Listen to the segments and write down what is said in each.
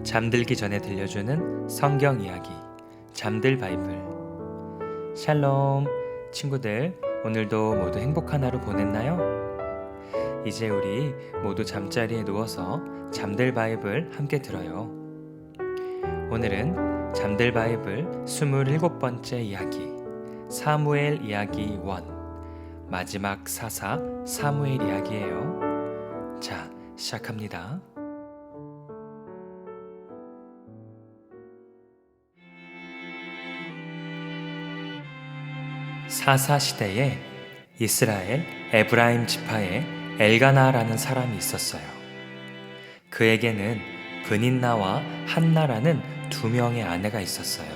잠들기 전에 들려주는 성경 이야기 잠들 바이블. 샬롬 친구들, 오늘도 모두 행복한 하루 보냈나요? 이제 우리 모두 잠자리에 누워서 잠들 바이블 함께 들어요. 오늘은 잠들 바이블 27번째 이야기 사무엘 이야기 1 마지막 사사 사무엘 이야기예요. 자, 시작합니다. 사사 시대에 이스라엘 에브라임 지파에 엘가나라는 사람이 있었어요. 그에게는 브닌나와 한나라는 두 명의 아내가 있었어요.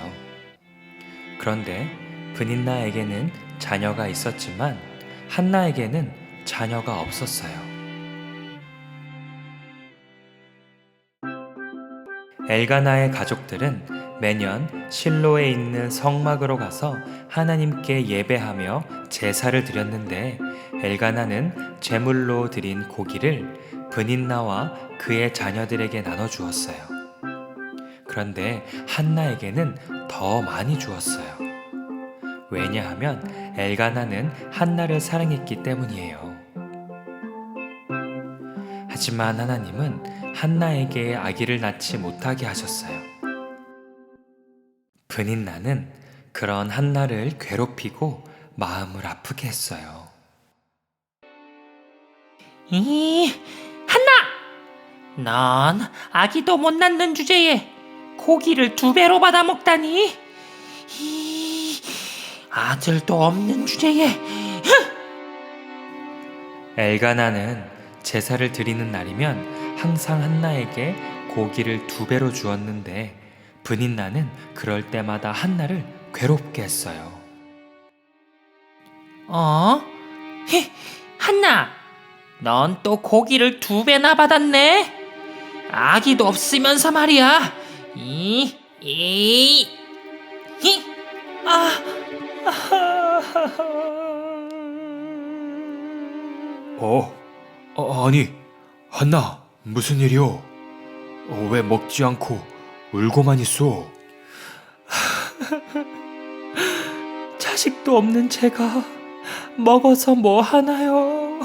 그런데 브닌나에게는 자녀가 있었지만 한나에게는 자녀가 없었어요. 엘가나의 가족들은 매년 실로에 있는 성막으로 가서 하나님께 예배하며 제사를 드렸는데 엘가나는 제물로 드린 고기를 브닌나와 그의 자녀들에게 나눠 주었어요. 그런데 한나에게는 더 많이 주었어요. 왜냐하면 엘가나는 한나를 사랑했기 때문이에요. 하지만 하나님은 한나에게 아기를 낳지 못하게 하셨어요. 브닌나는 그런 한나를 괴롭히고 마음을 아프게 했어요. 한나! 넌 아기도 못 낳는 주제에 고기를 2배로 받아 먹다니? 아들도 없는 주제에. 엘가나는 제사를 드리는 날이면 항상 한나에게 고기를 2배로 주었는데 브닌나는 그럴 때마다 한나를 괴롭게 했어요. 한나, 넌 또 고기를 2배나 받았네? 아기도 없으면서 말이야. 아니, 한나, 무슨 일이오? 왜 먹지 않고 울고만 있어? 자식도 없는 제가 먹어서 뭐 하나요?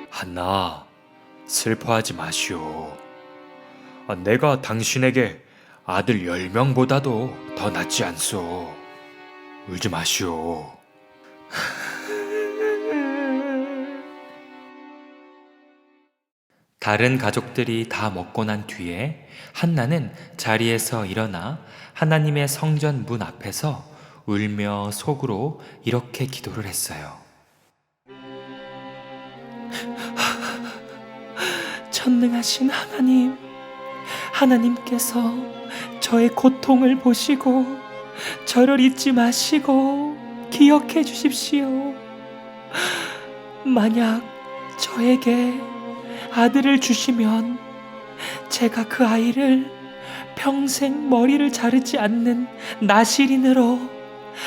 한나, 슬퍼하지 마시오. 내가 당신에게 아들 10명보다도 더 낫지 않소. 울지 마시오. 다른 가족들이 다 먹고 난 뒤에 한나는 자리에서 일어나 하나님의 성전 문 앞에서 울며 속으로 이렇게 기도를 했어요. 전능하신 하나님, 하나님께서 저의 고통을 보시고 저를 잊지 마시고 기억해 주십시오. 만약 저에게 아들을 주시면 제가 그 아이를 평생 머리를 자르지 않는 나실인으로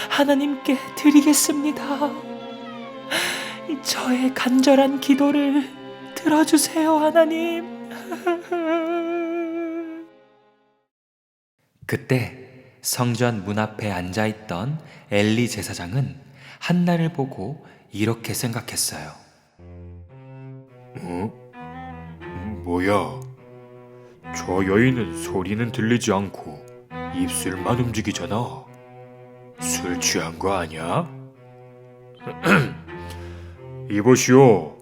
하나님께 드리겠습니다. 저의 간절한 기도를 들어주세요, 하나님. 그때 성전 문 앞에 앉아있던 엘리 제사장은 한나를 보고 이렇게 생각했어요. 뭐야? 저 여인은 소리는 들리지 않고 입술만 움직이잖아. 술 취한 거 아니야? 이보시오.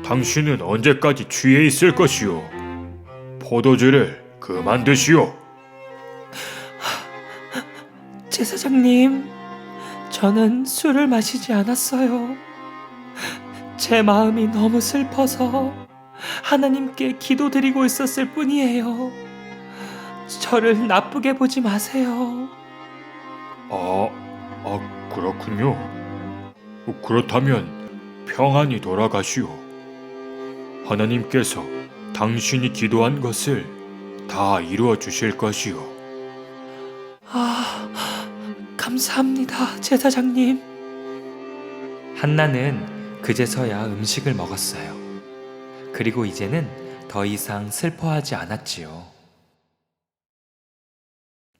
당신은 언제까지 취해 있을 것이오? 포도주를 그만 드시오. 제사장님, 저는 술을 마시지 않았어요. 제 마음이 너무 슬퍼서 하나님께 기도드리고 있었을 뿐이에요. 저를 나쁘게 보지 마세요. 그렇군요. 그렇다면 평안히 돌아가시오. 하나님께서 당신이 기도한 것을 다 이루어 주실 것이오. 감사합니다, 제사장님. 한나는 그제서야 음식을 먹었어요. 그리고 이제는 더 이상 슬퍼하지 않았지요.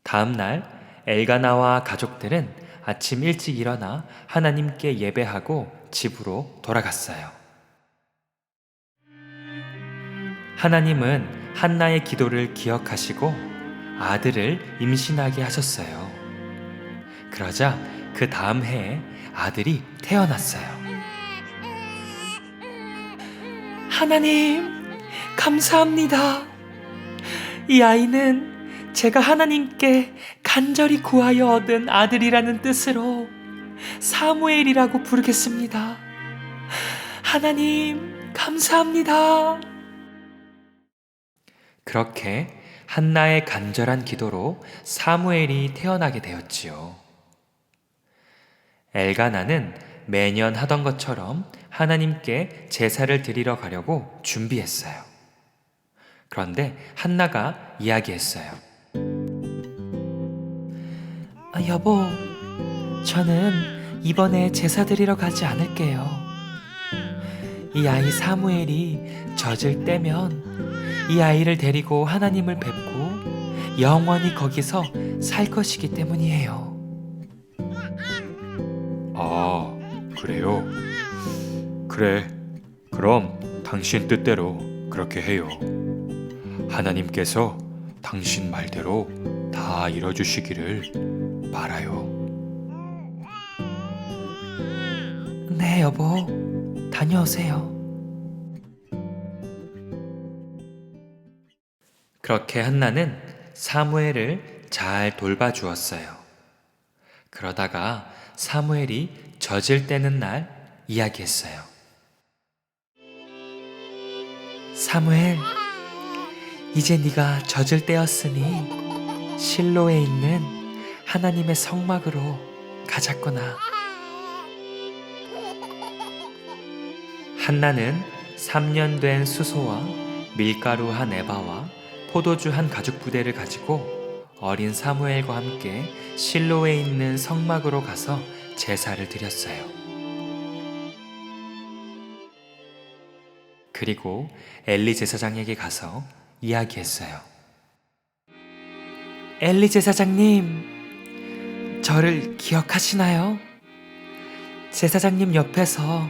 다음 날 엘가나와 가족들은 아침 일찍 일어나 하나님께 예배하고 집으로 돌아갔어요. 하나님은 한나의 기도를 기억하시고 아들을 임신하게 하셨어요. 그러자 그 다음 해에 아들이 태어났어요. 하나님, 감사합니다. 이 아이는 제가 하나님께 간절히 구하여 얻은 아들이라는 뜻으로 사무엘이라고 부르겠습니다. 하나님, 감사합니다. 그렇게 한나의 간절한 기도로 사무엘이 태어나게 되었지요. 엘가나는 매년 하던 것처럼 하나님께 제사를 드리러 가려고 준비했어요. 그런데 한나가 이야기했어요. 여보, 저는 이번에 제사 드리러 가지 않을게요. 이 아이 사무엘이 젖을 떼면 이 아이를 데리고 하나님을 뵙고 영원히 거기서 살 것이기 때문이에요. 아, 그래요? 그래, 그럼 당신 뜻대로 그렇게 해요. 하나님께서 당신 말대로 다 이뤄주시기를 바라요. 네, 여보. 다녀오세요. 그렇게 한나는 사무엘을 잘 돌봐주었어요. 그러다가 사무엘이 젖을 떼는 날 이야기했어요. 사무엘, 이제 네가 젖을 떼었으니 실로에 있는 하나님의 성막으로 가자꾸나. 한나는 3년 된 수소와 밀가루 한 에바와 포도주 한 가죽 부대를 가지고 어린 사무엘과 함께 실로에 있는 성막으로 가서 제사를 드렸어요. 그리고 엘리 제사장에게 가서 이야기했어요. 엘리 제사장님, 저를 기억하시나요? 제사장님 옆에서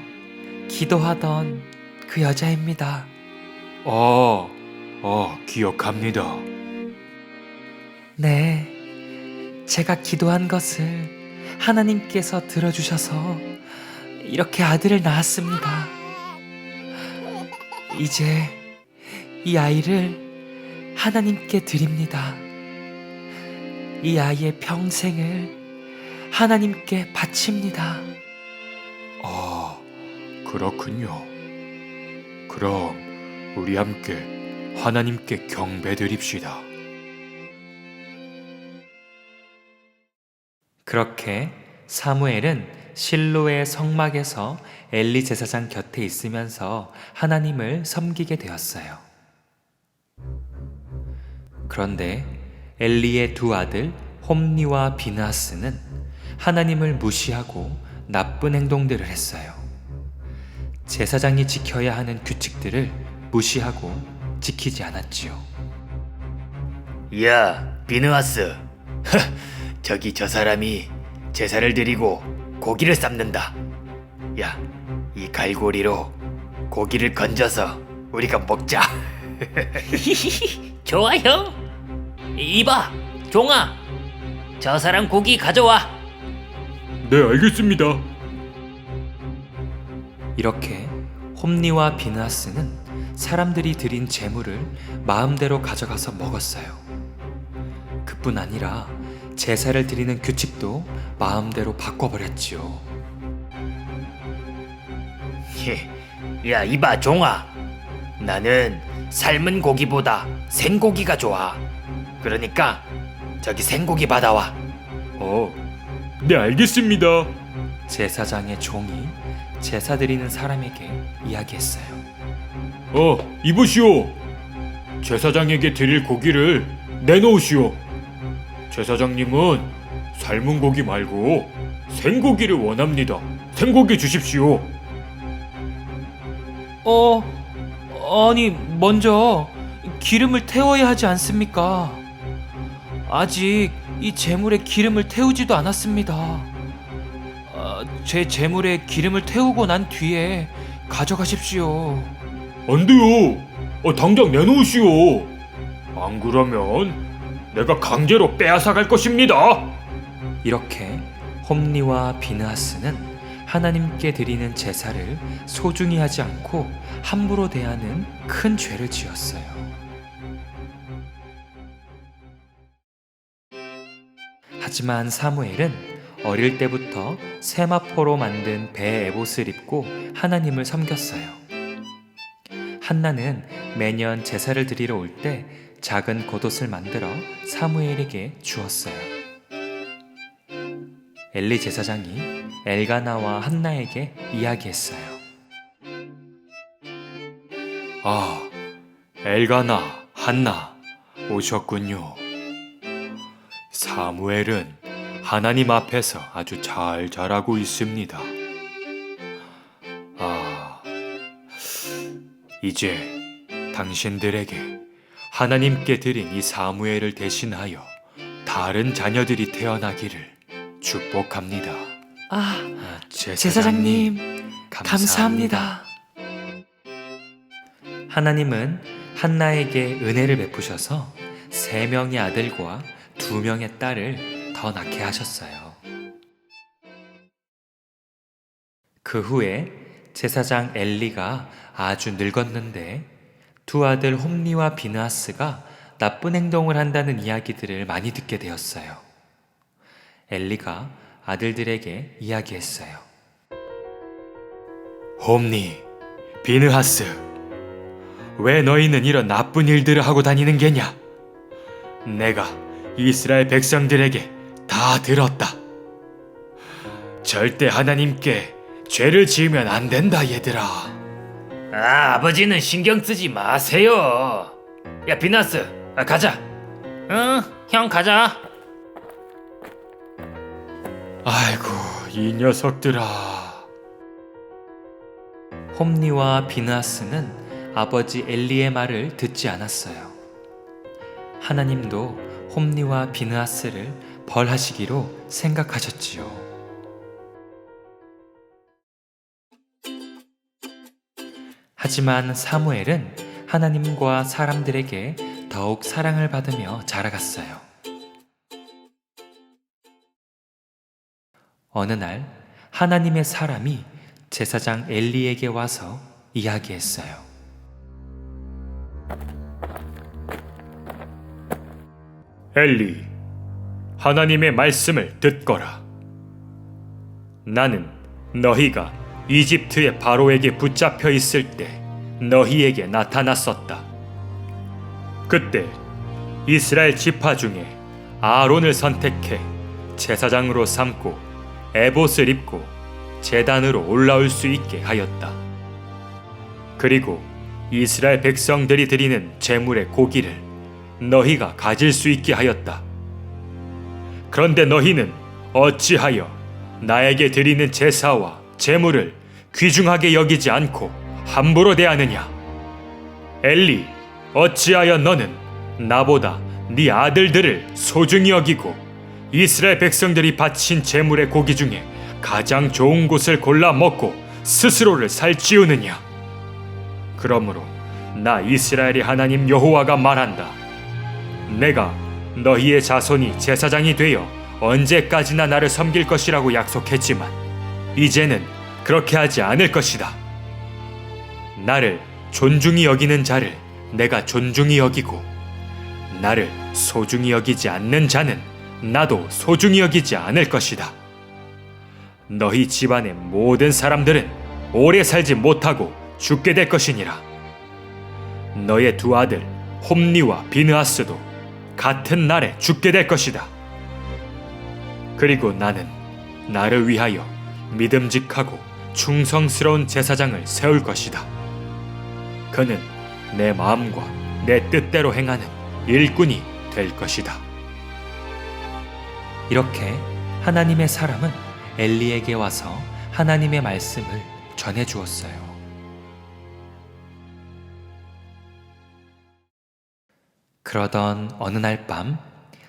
기도하던 그 여자입니다. 기억합니다. 네, 제가 기도한 것을 하나님께서 들어주셔서 이렇게 아들을 낳았습니다. 이제 이 아이를 하나님께 드립니다. 이 아이의 평생을 하나님께 바칩니다. 그렇군요. 그럼 우리 함께 하나님께 경배드립시다. 그렇게 사무엘은 실로의 성막에서 엘리 제사장 곁에 있으면서 하나님을 섬기게 되었어요. 그런데 엘리의 두 아들 홈니와 비느하스는 하나님을 무시하고 나쁜 행동들을 했어요. 제사장이 지켜야 하는 규칙들을 무시하고 지키지 않았지요. 야, 비느하스. 저기 저 사람이 제사를 드리고 고기를 삶는다. 야, 이 갈고리로 고기를 건져서 우리가 먹자. 좋아, 형. 이봐, 종아. 저 사람 고기 가져와. 네, 알겠습니다. 이렇게 홈니와 비느하스는 사람들이 드린 재물을 마음대로 가져가서 먹었어요. 그뿐 아니라 제사를 드리는 규칙도 마음대로 바꿔버렸지요. 야, 이봐, 종아. 나는 삶은 고기보다 생고기가 좋아. 그러니까 저기 생고기 받아와. 네, 알겠습니다. 제사장의 종이 제사 드리는 사람에게 이야기했어요. 이보시오. 제사장에게 드릴 고기를 내놓으시오. 제사장님은 삶은 고기 말고 생고기를 원합니다. 생고기 주십시오. 아니, 먼저 기름을 태워야 하지 않습니까? 아직 이 제물에 기름을 태우지도 않았습니다. 제 제물에 기름을 태우고 난 뒤에 가져가십시오. 안 돼요. 당장 내놓으시오. 안 그러면 내가 강제로 빼앗아 갈 것입니다. 이렇게 홈리와 비느하스는 하나님께 드리는 제사를 소중히 하지 않고 함부로 대하는 큰 죄를 지었어요. 하지만 사무엘은 어릴 때부터 세마포로 만든 배 에봇을 입고 하나님을 섬겼어요. 한나는 매년 제사를 드리러 올 때 작은 겉옷을 만들어 사무엘에게 주었어요. 엘리 제사장이 엘가나와 한나에게 이야기했어요. 아, 엘가나, 한나 오셨군요. 사무엘은 하나님 앞에서 아주 잘 자라고 있습니다. 이제 당신들에게 하나님께 드린 이 사무엘을 대신하여 다른 자녀들이 태어나기를 축복합니다. 제사장님, 감사합니다. 하나님은 한나에게 은혜를 베푸셔서 3명의 아들과 2명의 딸을 더 낳게 하셨어요. 그 후에 제사장 엘리가 아주 늙었는데 2 아들 홈리와 비느하스가 나쁜 행동을 한다는 이야기들을 많이 듣게 되었어요. 엘리가 아들들에게 이야기했어요. 홈리, 비느하스, 왜 너희는 이런 나쁜 일들을 하고 다니는 게냐? 내가 이스라엘 백성들에게 다 들었다. 절대 하나님께 죄를 지으면 안 된다, 얘들아. 아버지는 신경 쓰지 마세요. 야, 비나스, 가자. 응, 형 가자. 아이고, 이 녀석들아. 홈리와 비느하스는 아버지 엘리의 말을 듣지 않았어요. 하나님도 홈리와 비느하스를 벌하시기로 생각하셨지요. 하지만 사무엘은 하나님과 사람들에게 더욱 사랑을 받으며 자라갔어요. 어느 날 하나님의 사람이 제사장 엘리에게 와서 이야기했어요. 엘리, 하나님의 말씀을 듣거라. 나는 너희가 이집트의 바로에게 붙잡혀 있을 때 너희에게 나타났었다. 그때 이스라엘 지파 중에 아론을 선택해 제사장으로 삼고 에봇을 입고 제단으로 올라올 수 있게 하였다. 그리고 이스라엘 백성들이 드리는 제물의 고기를 너희가 가질 수 있게 하였다. 그런데 너희는 어찌하여 나에게 드리는 제사와 제물을 귀중하게 여기지 않고 함부로 대하느냐? 엘리, 어찌하여 너는 나보다 네 아들들을 소중히 여기고 이스라엘 백성들이 바친 제물의 고기 중에 가장 좋은 곳을 골라 먹고 스스로를 살찌우느냐? 그러므로 나 이스라엘의 하나님 여호와가 말한다. 내가 너희의 자손이 제사장이 되어 언제까지나 나를 섬길 것이라고 약속했지만 이제는 그렇게 하지 않을 것이다. 나를 존중히 여기는 자를 내가 존중히 여기고 나를 소중히 여기지 않는 자는 나도 소중히 여기지 않을 것이다. 너희 집안의 모든 사람들은 오래 살지 못하고 죽게 될 것이니라. 너의 2 아들 홈리와 비느하스도 같은 날에 죽게 될 것이다. 그리고 나는 나를 위하여 믿음직하고 충성스러운 제사장을 세울 것이다. 그는 내 마음과 내 뜻대로 행하는 일꾼이 될 것이다. 이렇게 하나님의 사람은 엘리에게 와서 하나님의 말씀을 전해 주었어요. 그러던 어느 날 밤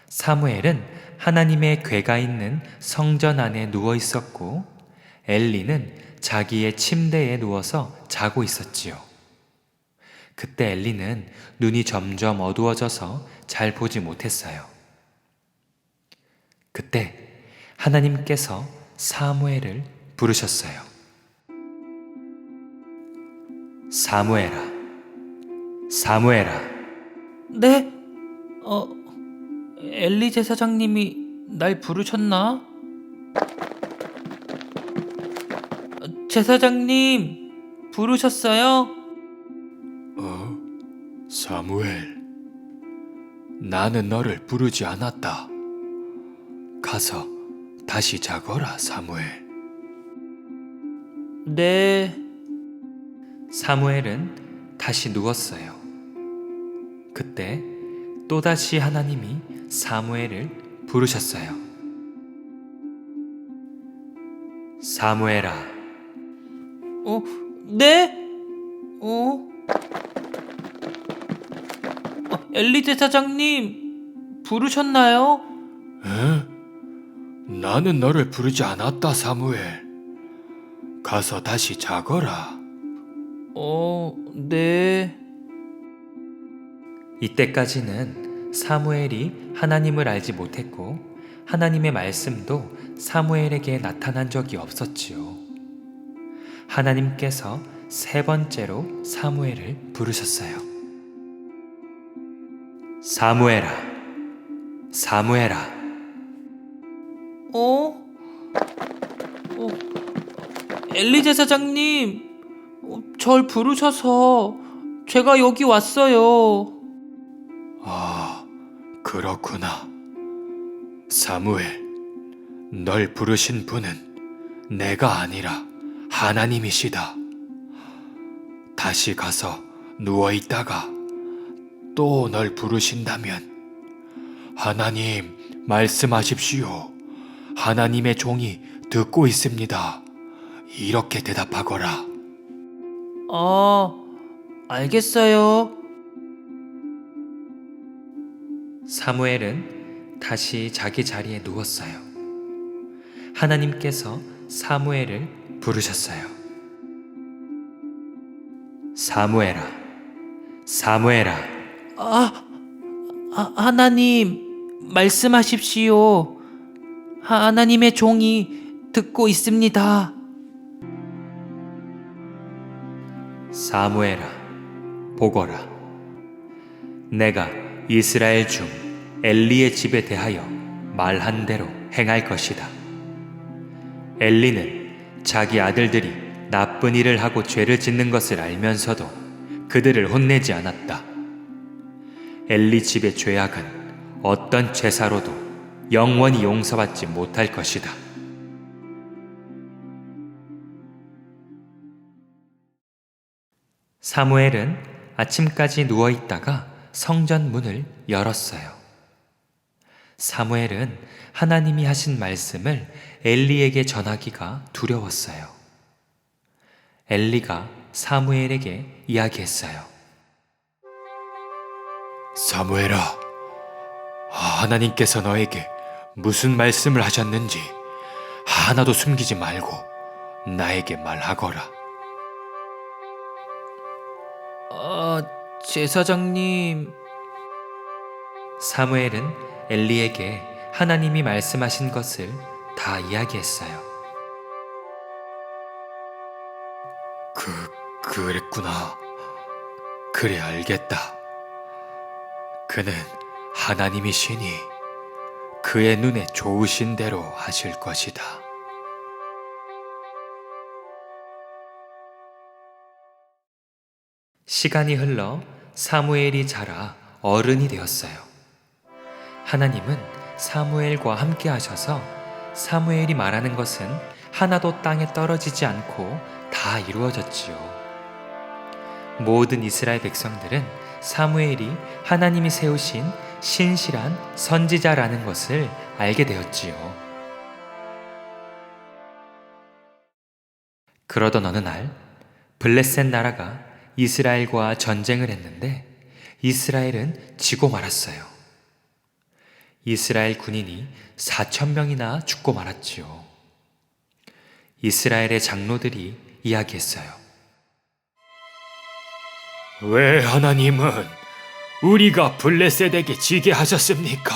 사무엘은 하나님의 궤가 있는 성전 안에 누워 있었고 엘리는 자기의 침대에 누워서 자고 있었지요. 그때 엘리는 눈이 점점 어두워져서 잘 보지 못했어요. 그때 하나님께서 사무엘을 부르셨어요. 사무엘아, 사무엘아. 네? 엘리 제사장님이 날 부르셨나? 제사장님, 부르셨어요? 사무엘, 나는 너를 부르지 않았다. 가서 다시 자거라, 사무엘. 네. 사무엘은 다시 누웠어요. 그때 또다시 하나님이 사무엘을 부르셨어요. 사무엘아, 네? 엘리 제사장님, 부르셨나요? 나는 너를 부르지 않았다, 사무엘. 가서 다시 자거라. 네. 이때까지는 사무엘이 하나님을 알지 못했고 하나님의 말씀도 사무엘에게 나타난 적이 없었지요. 하나님께서 세 번째로 사무엘을 부르셨어요. 사무엘아, 사무엘아. 엘리 제사장님, 절 부르셔서 제가 여기 왔어요. 아, 그렇구나. 사무엘, 널 부르신 분은 내가 아니라 하나님이시다. 다시 가서 누워 있다가 또 널 부르신다면 하나님 말씀하십시오. 하나님의 종이 듣고 있습니다. 이렇게 대답하거라. 알겠어요. 사무엘은 다시 자기 자리에 누웠어요. 하나님께서 사무엘을 부르셨어요. 사무엘아, 사무엘아. 하나님, 말씀하십시오. 하나님의 종이 듣고 있습니다. 사무엘아, 보거라. 내가 이스라엘 중 엘리의 집에 대하여 말한 대로 행할 것이다. 엘리는 자기 아들들이 나쁜 일을 하고 죄를 짓는 것을 알면서도 그들을 혼내지 않았다. 엘리 집의 죄악은 어떤 제사로도 영원히 용서받지 못할 것이다. 사무엘은 아침까지 누워있다가 성전 문을 열었어요. 사무엘은 하나님이 하신 말씀을 엘리에게 전하기가 두려웠어요. 엘리가 사무엘에게 이야기했어요. 사무엘아, 하나님께서 너에게 무슨 말씀을 하셨는지 하나도 숨기지 말고 나에게 말하거라. 제사장님. 사무엘은 엘리에게 하나님이 말씀하신 것을 다 이야기했어요. 그랬구나. 그래, 알겠다. 그는 하나님이시니 그의 눈에 좋으신 대로 하실 것이다. 시간이 흘러 사무엘이 자라 어른이 되었어요. 하나님은 사무엘과 함께 하셔서 사무엘이 말하는 것은 하나도 땅에 떨어지지 않고 다 이루어졌지요. 모든 이스라엘 백성들은 사무엘이 하나님이 세우신 신실한 선지자라는 것을 알게 되었지요. 그러던 어느 날 블레셋 나라가 이스라엘과 전쟁을 했는데 이스라엘은 지고 말았어요. 이스라엘 군인이 4,000명이나 죽고 말았지요. 이스라엘의 장로들이 이야기했어요. 왜 하나님은 우리가 블레셋에게 지게 하셨습니까?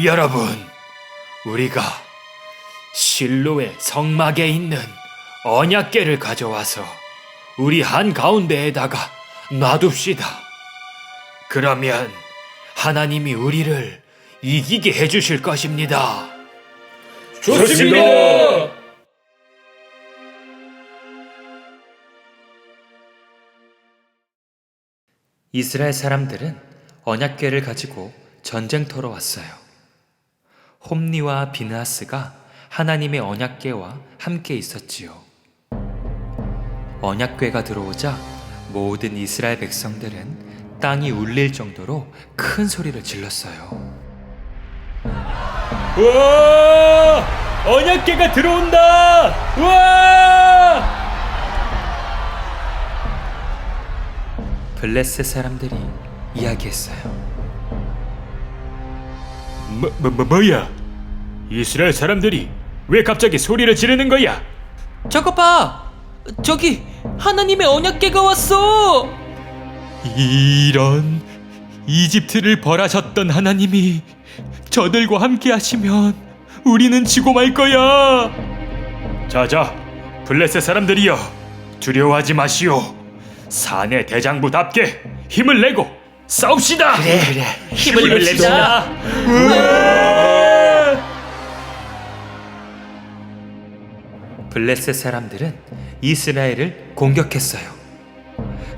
여러분, 우리가 실로의 성막에 있는 언약궤를 가져와서 우리 한가운데에다가 놔둡시다. 그러면 하나님이 우리를 이기게 해주실 것입니다. 좋습니다. 이스라엘 사람들은 언약궤를 가지고 전쟁터로 왔어요. 홈니와 비느하스가 하나님의 언약궤와 함께 있었지요. 언약궤가 들어오자 모든 이스라엘 백성들은 땅이 울릴 정도로 큰 소리를 질렀어요. 우와! 언약궤가 들어온다! 우와! 블레셋 사람들이 이야기했어요. 뭐야? 이스라엘 사람들이 왜 갑자기 소리를 지르는 거야? 저거 봐! 저기 하나님의 언약궤가 왔어! 이런, 이집트를 벌하셨던 하나님이 저들과 함께 하시면 우리는 지고 말 거야. 자자, 블레셋 사람들이여, 두려워하지 마시오. 사내 대장부답게 힘을 내고 싸웁시다. 그래. 힘을 냅시다! 블레셋 사람들은 이스라엘을 공격했어요.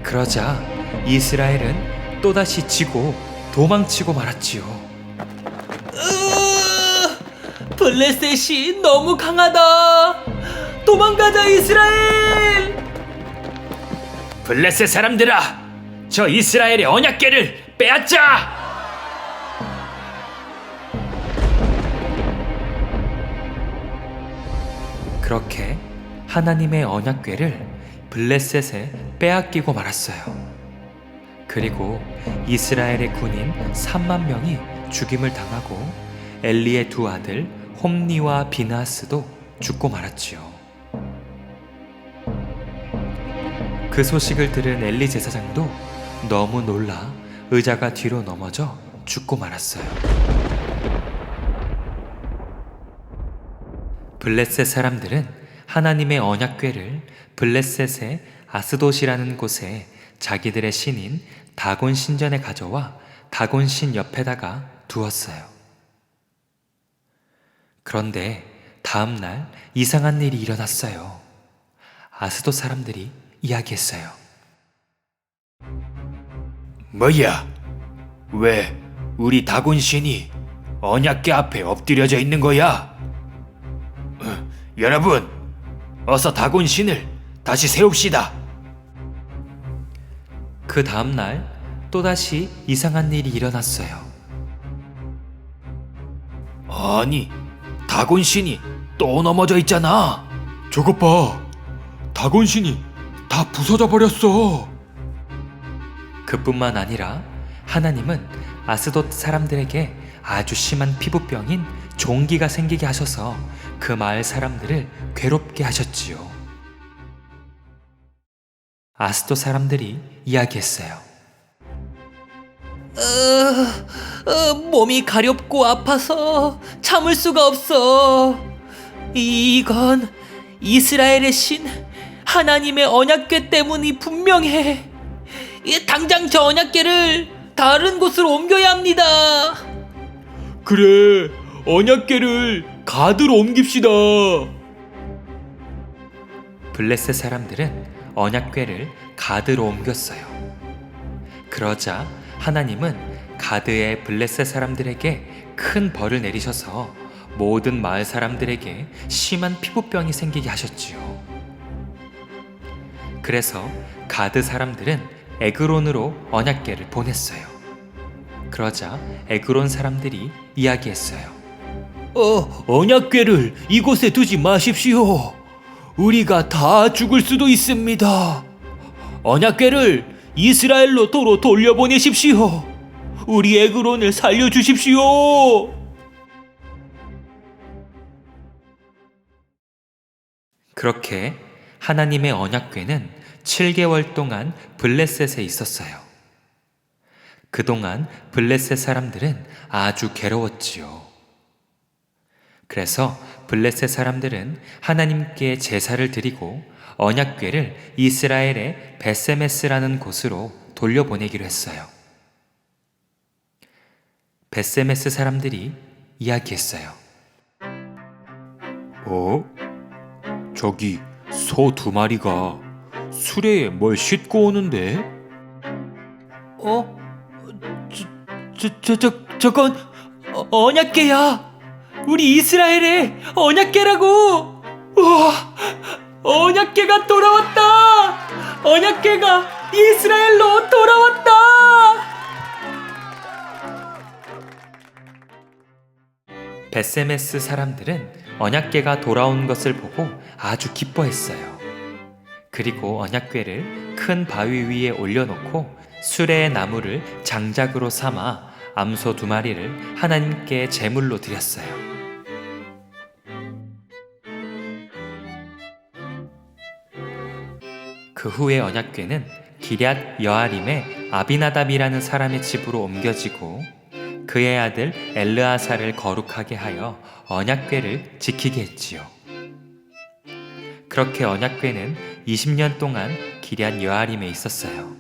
그러자 이스라엘은 또다시 지고 도망치고 말았지요. 블레셋이 너무 강하다! 도망가자, 이스라엘! 블레셋 사람들아, 저 이스라엘의 언약궤를 빼앗자! 그렇게 하나님의 언약궤를 블레셋에 빼앗기고 말았어요. 그리고 이스라엘의 군인 3만 명이 죽임을 당하고 엘리의 두 아들 홈니와 비느하스도 죽고 말았지요. 그 소식을 들은 엘리 제사장도 너무 놀라 의자가 뒤로 넘어져 죽고 말았어요. 블레셋 사람들은 하나님의 언약궤를 블레셋의 아스돗이라는 곳에 자기들의 신인 다곤 신전에 가져와 다곤 신 옆에다가 두었어요. 그런데 다음 날 이상한 일이 일어났어요. 아스돗 사람들이 이야기했어요. 뭐야? 왜 우리 다곤 신이 언약궤 앞에 엎드려져 있는 거야? 여러분, 어서 다곤 신을 다시 세웁시다. 그 다음 날 또다시 이상한 일이 일어났어요. 아니, 다곤 신이 또 넘어져 있잖아. 저것 봐, 다곤 신이 다 부서져 버렸어. 그뿐만 아니라 하나님은 아스돗 사람들에게 아주 심한 피부병인 종기가 생기게 하셔서 그 마을 사람들을 괴롭게 하셨지요. 아스돗 사람들이 이야기했어요. 몸이 가렵고 아파서 참을 수가 없어. 이건 이스라엘의 신 하나님의 언약궤 때문이 분명해. 당장 저 언약궤를 다른 곳으로 옮겨야 합니다. 그래, 언약궤를 가드로 옮깁시다. 블레셋 사람들은 언약궤를 가드로 옮겼어요. 그러자 하나님은 가드의 블레셋 사람들에게 큰 벌을 내리셔서 모든 마을 사람들에게 심한 피부병이 생기게 하셨지요. 그래서 가드 사람들은 에그론으로 언약궤를 보냈어요. 그러자 에그론 사람들이 이야기했어요. 언약궤를 이곳에 두지 마십시오. 우리가 다 죽을 수도 있습니다. 언약궤를 이스라엘로 도로 돌려보내십시오. 우리 에그론을 살려주십시오. 그렇게 하나님의 언약궤는 7개월 동안 블레셋에 있었어요. 그동안 블레셋 사람들은 아주 괴로웠지요. 그래서 블레셋 사람들은 하나님께 제사를 드리고 언약궤를 이스라엘의 베세메스라는 곳으로 돌려보내기로 했어요. 베세메스 사람들이 이야기했어요. 저기 소 2마리가 수레에 뭘 싣고 오는데? 저건 언약궤야. 우리 이스라엘의 언약궤라고. 우와, 언약궤가 돌아왔다. 언약궤가 이스라엘로 돌아왔다. 베세메스 사람들은 언약궤가 돌아온 것을 보고 아주 기뻐했어요. 그리고 언약궤를 큰 바위 위에 올려놓고 수레의 나무를 장작으로 삼아 암소 2마리를 하나님께 제물로 드렸어요. 그 후에 언약궤는 기럇 여아림의 아비나답이라는 사람의 집으로 옮겨지고 그의 아들 엘르아사를 거룩하게 하여 언약궤를 지키게 했지요. 그렇게 언약궤는 20년 동안 기럇 여아림에 있었어요.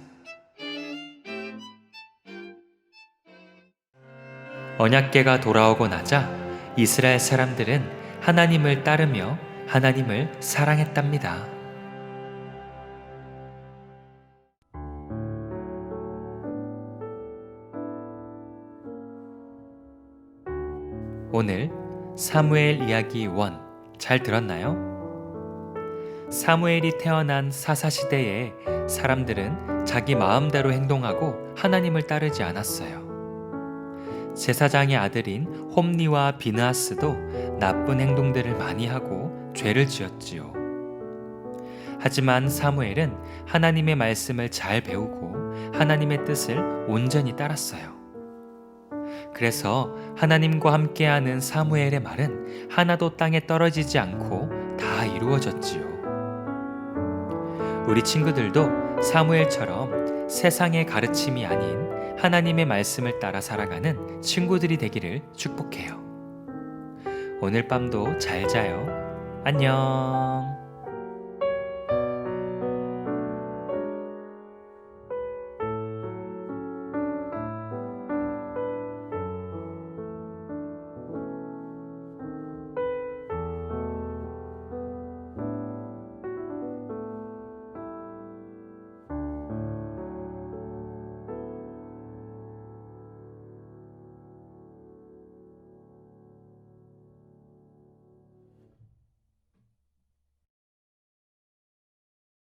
언약궤가 돌아오고 나자 이스라엘 사람들은 하나님을 따르며 하나님을 사랑했답니다. 오늘 사무엘 이야기 1 잘 들었나요? 사무엘이 태어난 사사시대에 사람들은 자기 마음대로 행동하고 하나님을 따르지 않았어요. 제사장의 아들인 홈니와 비느하스도 나쁜 행동들을 많이 하고 죄를 지었지요. 하지만 사무엘은 하나님의 말씀을 잘 배우고 하나님의 뜻을 온전히 따랐어요. 그래서 하나님과 함께하는 사무엘의 말은 하나도 땅에 떨어지지 않고 다 이루어졌지요. 우리 친구들도 사무엘처럼 세상의 가르침이 아닌 하나님의 말씀을 따라 살아가는 친구들이 되기를 축복해요. 오늘 밤도 잘 자요. 안녕.